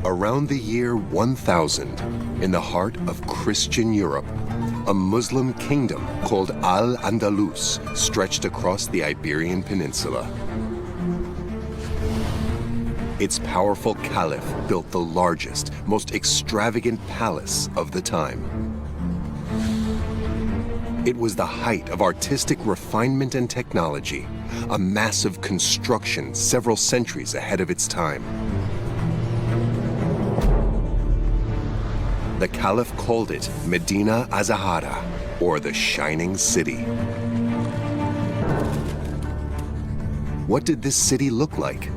Around the year 1000, in the heart of Christian Europe, a Muslim kingdom called Al-Andalus stretched across the Iberian Peninsula. Its powerful caliph built the largest, most extravagant palace of the time. It was the height of artistic refinement and technology, a massive construction several centuries ahead of its time. The caliph called it Medina Azahara, or the Shining City. What did this city look like?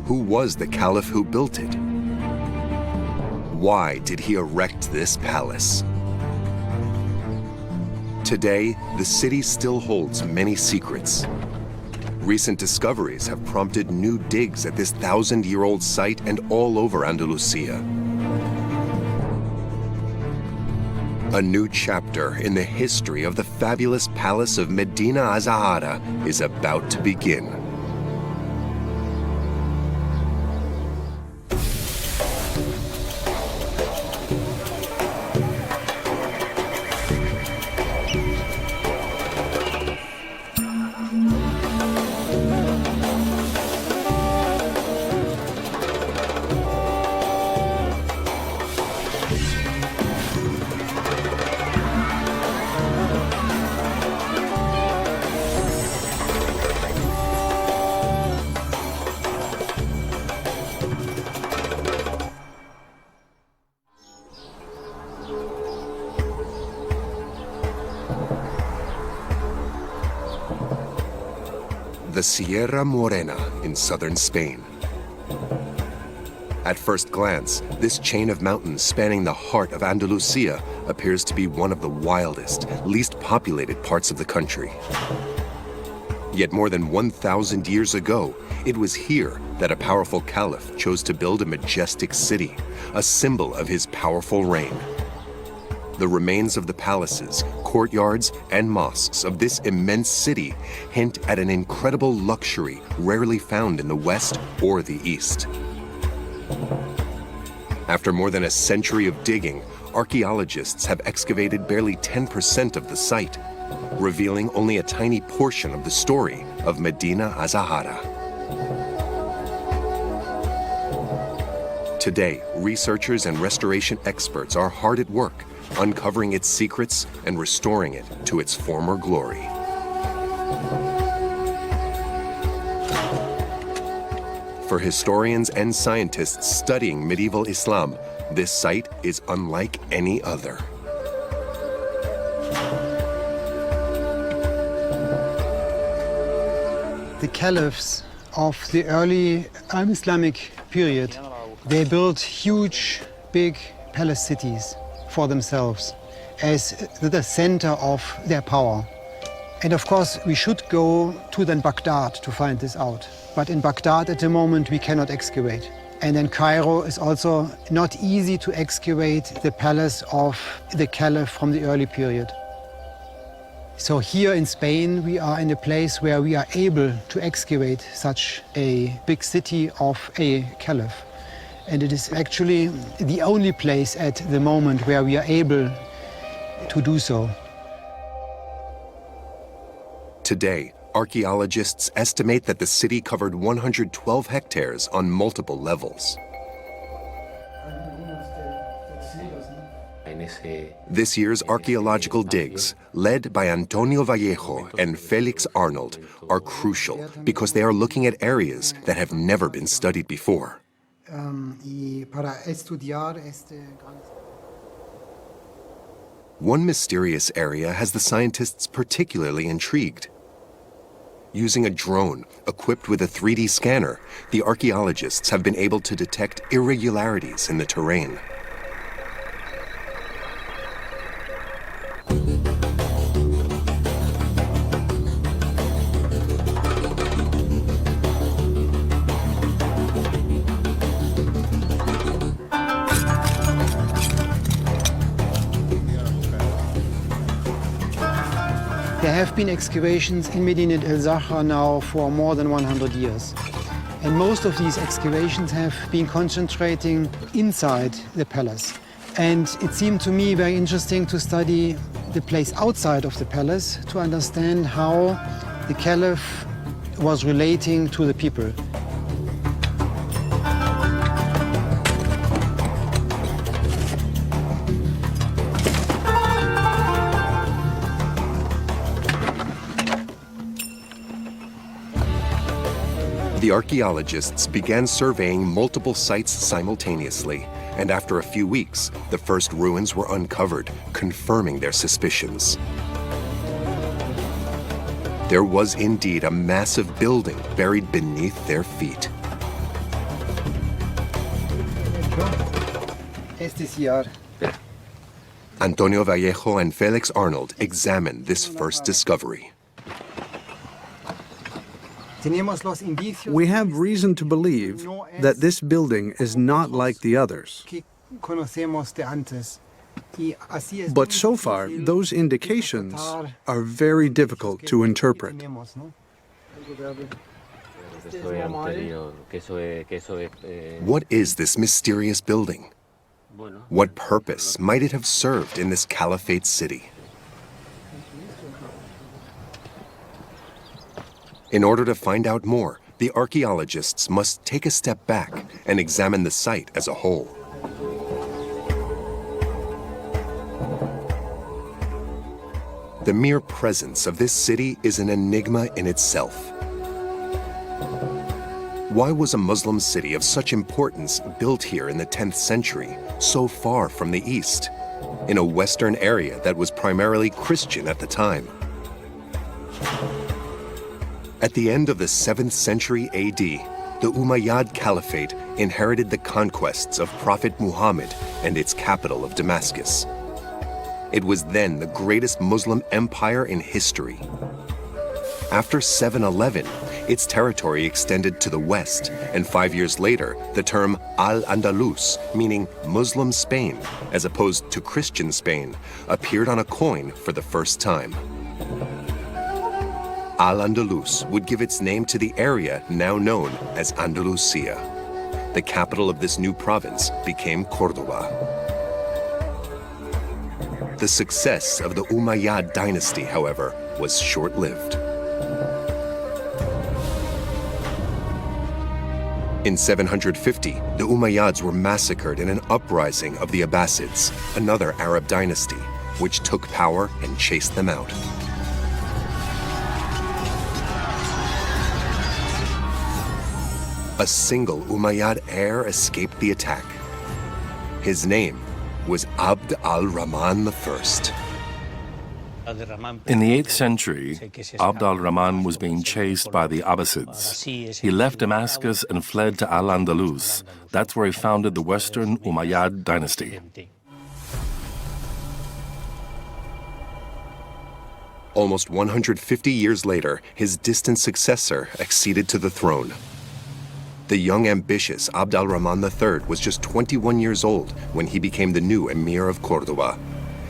Who was the caliph who built it? Why did he erect this palace? Today, the city still holds many secrets. Recent discoveries have prompted new digs at this 1,000-year-old site and all over Andalusia. A new chapter in the history of the fabulous palace of Medina Azahara is about to begin. The Sierra Morena in southern Spain. At first glance, this chain of mountains spanning the heart of Andalusia appears to be one of the wildest, least populated parts of the country. Yet more than 1,000 years ago, it was here that a powerful caliph chose to build a majestic city, a symbol of his powerful reign. The remains of the palaces, courtyards, and mosques of this immense city hint at an incredible luxury rarely found in the West or the East. After more than a century of digging, archaeologists have excavated barely 10% of the site, revealing only a tiny portion of the story of Medina Azahara. Today, researchers and restoration experts are hard at work, uncovering its secrets and restoring it to its former glory. For historians and scientists studying medieval Islam, this site is unlike any other. The caliphs of the early Islamic period, they built huge, big palace cities for themselves as the center of their power. And of course, we should go to then Baghdad to find this out. But in Baghdad at the moment, we cannot excavate. And in Cairo is also not easy to excavate the palace of the caliph from the early period. So here in Spain, we are in a place where we are able to excavate such a big city of a caliph. And it is actually the only place at the moment where we are able to do so. Today, archaeologists estimate that the city covered 112 hectares on multiple levels. This year's archaeological digs, led by Antonio Vallejo and Felix Arnold, are crucial because they are looking at areas that have never been studied before. One mysterious area has the scientists particularly intrigued. Using a drone equipped with a 3D scanner, the archaeologists have been able to detect irregularities in the terrain. There have been excavations in Medina Azahara now for more than 100 years. And most of these excavations have been concentrating inside the palace. And it seemed to me very interesting to study the place outside of the palace to understand how the caliph was relating to the people. The archaeologists began surveying multiple sites simultaneously, and after a few weeks, the first ruins were uncovered, confirming their suspicions. There was indeed a massive building buried beneath their feet. Antonio Vallejo and Felix Arnold examined this first discovery. We have reason to believe that this building is not like the others. But so far, those indications are very difficult to interpret. What is this mysterious building? What purpose might it have served in this caliphate city? In order to find out more, the archaeologists must take a step back and examine the site as a whole. The mere presence of this city is an enigma in itself. Why was a Muslim city of such importance built here in the 10th century, so far from the East, in a Western area that was primarily Christian at the time? At the end of the 7th century AD, the Umayyad Caliphate inherited the conquests of Prophet Muhammad and its capital of Damascus. It was then the greatest Muslim empire in history. After 711, its territory extended to the west, and 5 years later, the term Al-Andalus, meaning Muslim Spain, as opposed to Christian Spain, appeared on a coin for the first time. Al-Andalus would give its name to the area now known as Andalusia. The capital of this new province became Cordoba. The success of the Umayyad dynasty, however, was short-lived. In 750, the Umayyads were massacred in an uprising of the Abbasids, another Arab dynasty, which took power and chased them out. A single Umayyad heir escaped the attack. His name was Abd al-Rahman I. In the 8th century, Abd al-Rahman was being chased by the Abbasids. He left Damascus and fled to Al-Andalus. That's where he founded the Western Umayyad dynasty. Almost 150 years later, his distant successor acceded to the throne. The young, ambitious Abd al-Rahman III was just 21 years old when he became the new emir of Cordoba.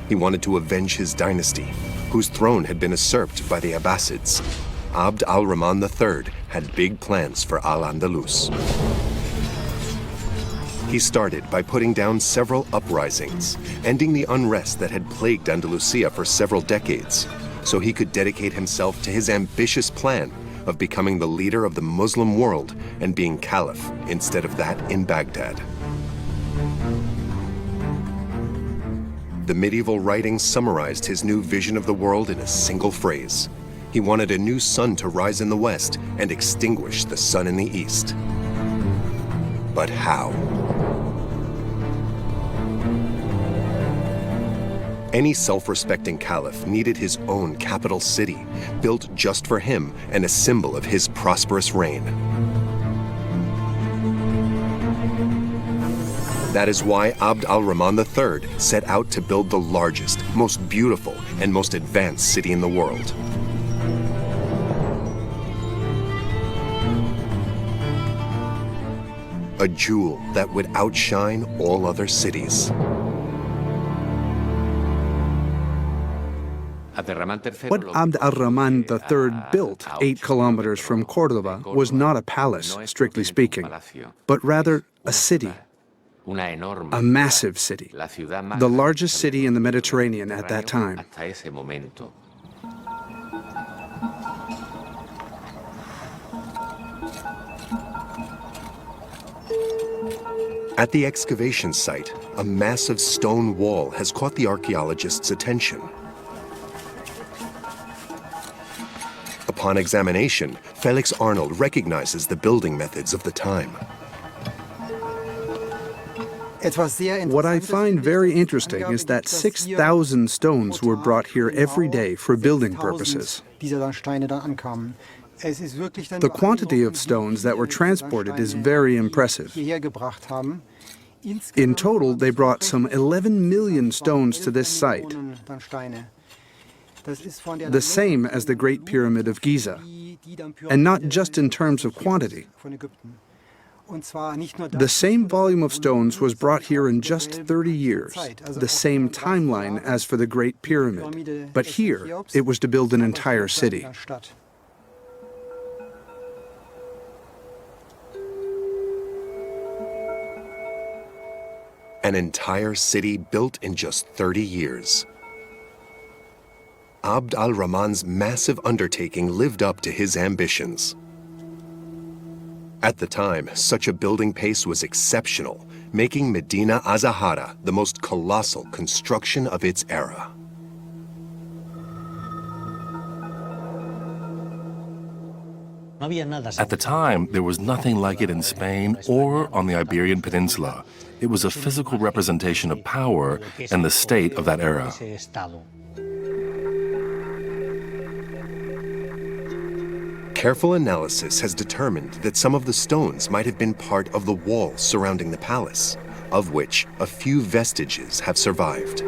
He wanted to avenge his dynasty, whose throne had been usurped by the Abbasids. Abd al-Rahman III had big plans for Al-Andalus. He started by putting down several uprisings, ending the unrest that had plagued Andalusia for several decades, so he could dedicate himself to his ambitious plan of becoming the leader of the Muslim world and being caliph instead of that in Baghdad. The medieval writings summarized his new vision of the world in a single phrase. He wanted a new sun to rise in the west and extinguish the sun in the east. But how? Any self-respecting caliph needed his own capital city, built just for him and a symbol of his prosperous reign. That is why Abd al-Rahman III set out to build the largest, most beautiful, and most advanced city in the world. A jewel that would outshine all other cities. What Abd al-Rahman III built 8 kilometers from Córdoba was not a palace, strictly speaking, but rather a city, a massive city, the largest city in the Mediterranean at that time. At the excavation site, a massive stone wall has caught the archaeologists' attention. Upon examination, Felix Arnold recognizes the building methods of the time. What I find very interesting is that 6,000 stones were brought here every day for building purposes. The quantity of stones that were transported is very impressive. In total, they brought some 11 million stones to this site, the same as the Great Pyramid of Giza, and not just in terms of quantity. The same volume of stones was brought here in just 30 years, the same timeline as for the Great Pyramid, but here it was to build an entire city. An entire city built in just 30 years. Abd al-Rahman's massive undertaking lived up to his ambitions. At the time, such a building pace was exceptional, making Medina Azahara the most colossal construction of its era. At the time, there was nothing like it in Spain or on the Iberian Peninsula. It was a physical representation of power and the state of that era. Careful analysis has determined that some of the stones might have been part of the wall surrounding the palace, of which a few vestiges have survived.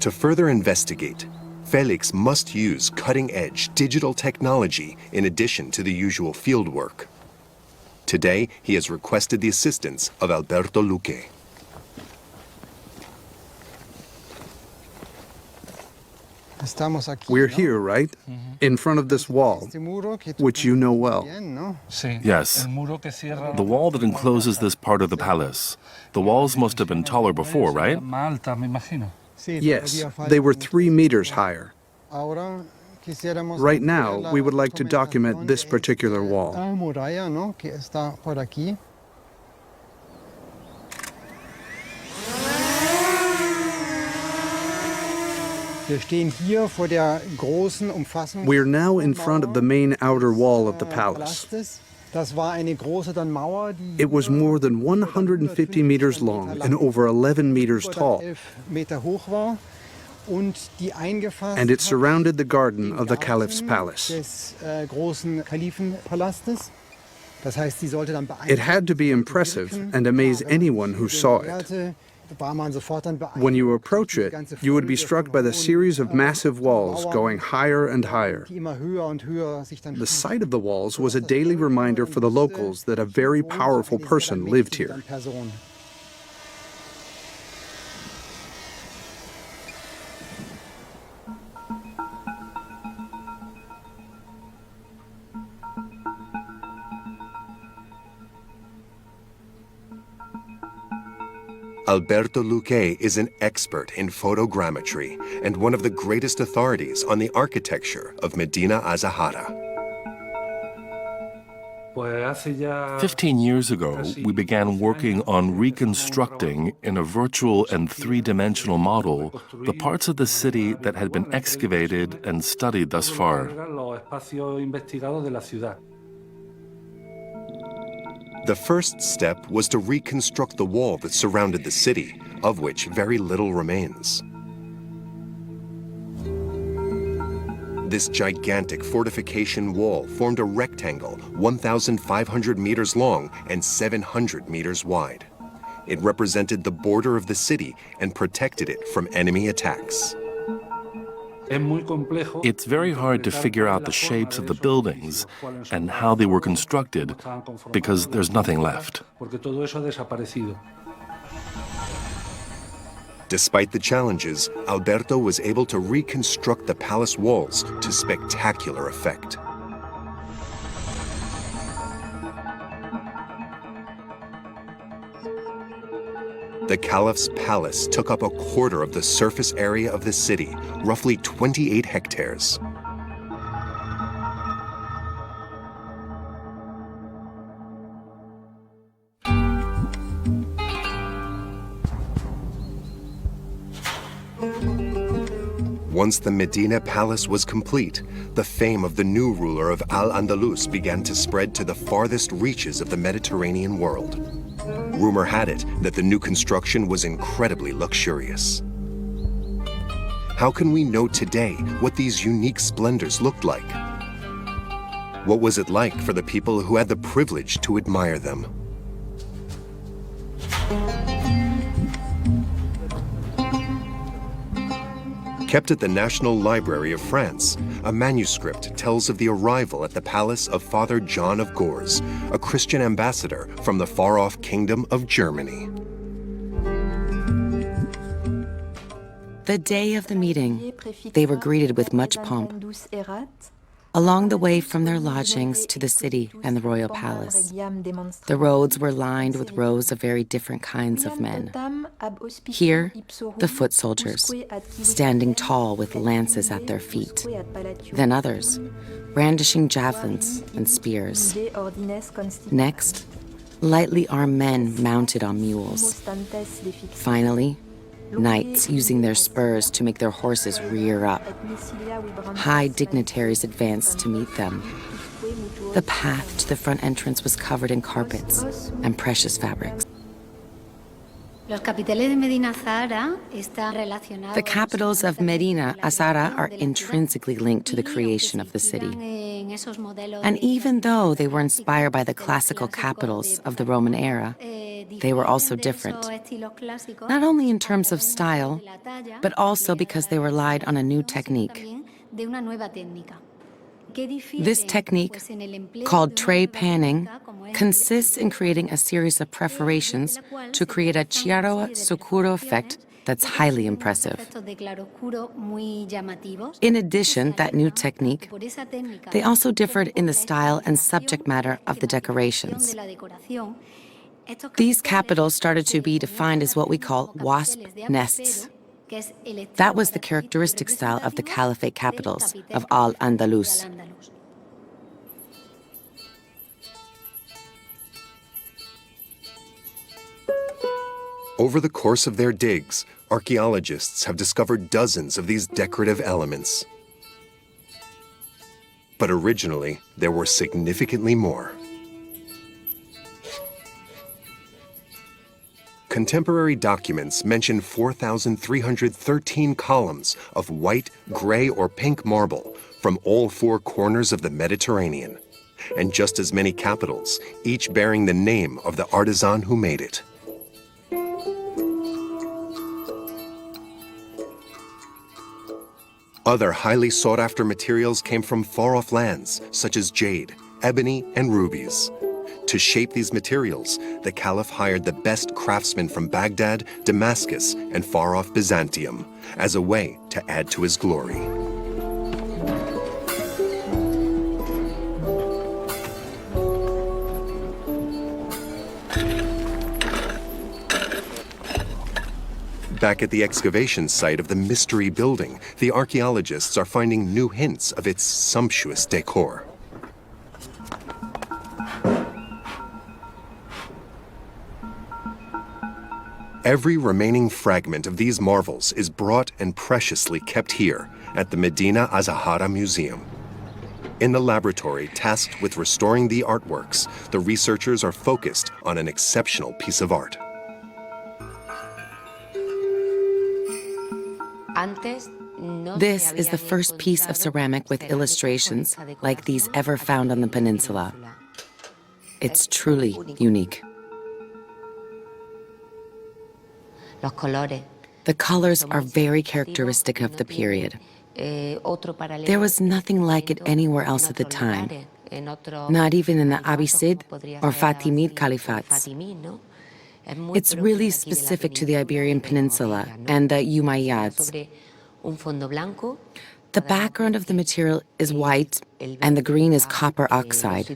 To further investigate, Felix must use cutting-edge digital technology in addition to the usual fieldwork. Today, he has requested the assistance of Alberto Luque. We're here, right? In front of this wall, which you know well. Yes, the wall that encloses this part of the palace. The walls must have been taller before, right? Yes, they were 3 meters higher. Right now, we would like to document this particular wall. We're now in front of the main outer wall of the palace. It was more than 150 meters long and over 11 meters tall. And it surrounded the garden of the Caliph's palace. It had to be impressive and amaze anyone who saw it. When you approach it, you would be struck by the series of massive walls going higher and higher. The sight of the walls was a daily reminder for the locals that a very powerful person lived here. Alberto Luque is an expert in photogrammetry and one of the greatest authorities on the architecture of Medina Azahara. 15 years ago, we began working on reconstructing in a virtual and 3-dimensional model the parts of the city that had been excavated and studied thus far. The first step was to reconstruct the wall that surrounded the city, of which very little remains. This gigantic fortification wall formed a rectangle 1,500 meters long and 700 meters wide. It represented the border of the city and protected it from enemy attacks. It's very hard to figure out the shapes of the buildings and how they were constructed because there's nothing left. Despite the challenges, Alberto was able to reconstruct the palace walls to spectacular effect. The Caliph's palace took up a quarter of the surface area of the city, roughly 28 hectares. Once the Medina palace was complete, the fame of the new ruler of Al-Andalus began to spread to the farthest reaches of the Mediterranean world. Rumor had it that the new construction was incredibly luxurious. How can we know today what these unique splendors looked like? What was it like for the people who had the privilege to admire them? Kept at the National Library of France, a manuscript tells of the arrival at the palace of Father John of Gurs, a Christian ambassador from the far-off kingdom of Germany. The day of the meeting, they were greeted with much pomp. Along the way from their lodgings to the city and the royal palace, the roads were lined with rows of very different kinds of men. Here, the foot soldiers, standing tall with lances at their feet. Then others, brandishing javelins and spears. Next, lightly armed men mounted on mules. Finally, knights using their spurs to make their horses rear up. High dignitaries advanced to meet them. The path to the front entrance was covered in carpets and precious fabrics. The capitals of Medina Azahara are intrinsically linked to the creation of the city. And even though they were inspired by the classical capitals of the Roman era, they were also different, not only in terms of style, but also because they relied on a new technique. This technique, called tray panning, consists in creating a series of perforations to create a chiaro scuro effect that's highly impressive. In addition, that new technique, they also differed in the style and subject matter of the decorations. These capitals started to be defined as what we call wasp nests. That was the characteristic style of the Caliphate capitals of Al-Andalus. Over the course of their digs, archaeologists have discovered dozens of these decorative elements. But originally, there were significantly more. Contemporary documents mention 4,313 columns of white, gray, or pink marble from all four corners of the Mediterranean, and just as many capitals, each bearing the name of the artisan who made it. Other highly sought-after materials came from far-off lands, such as jade, ebony, and rubies. To shape these materials, the Caliph hired the best craftsmen from Baghdad, Damascus, and far-off Byzantium as a way to add to his glory. Back at the excavation site of the Mystery Building, the archaeologists are finding new hints of its sumptuous decor. Every remaining fragment of these marvels is brought and preciously kept here at the Medina Azahara Museum. In the laboratory tasked with restoring the artworks, the researchers are focused on an exceptional piece of art. This is the first piece of ceramic with illustrations like these ever found on the peninsula. It's truly unique. The colors are very characteristic of the period. There was nothing like it anywhere else at the time, not even in the Abbasid or Fatimid Caliphats. It's really specific to the Iberian Peninsula and the Umayyads. The background of the material is white, and the green is copper oxide.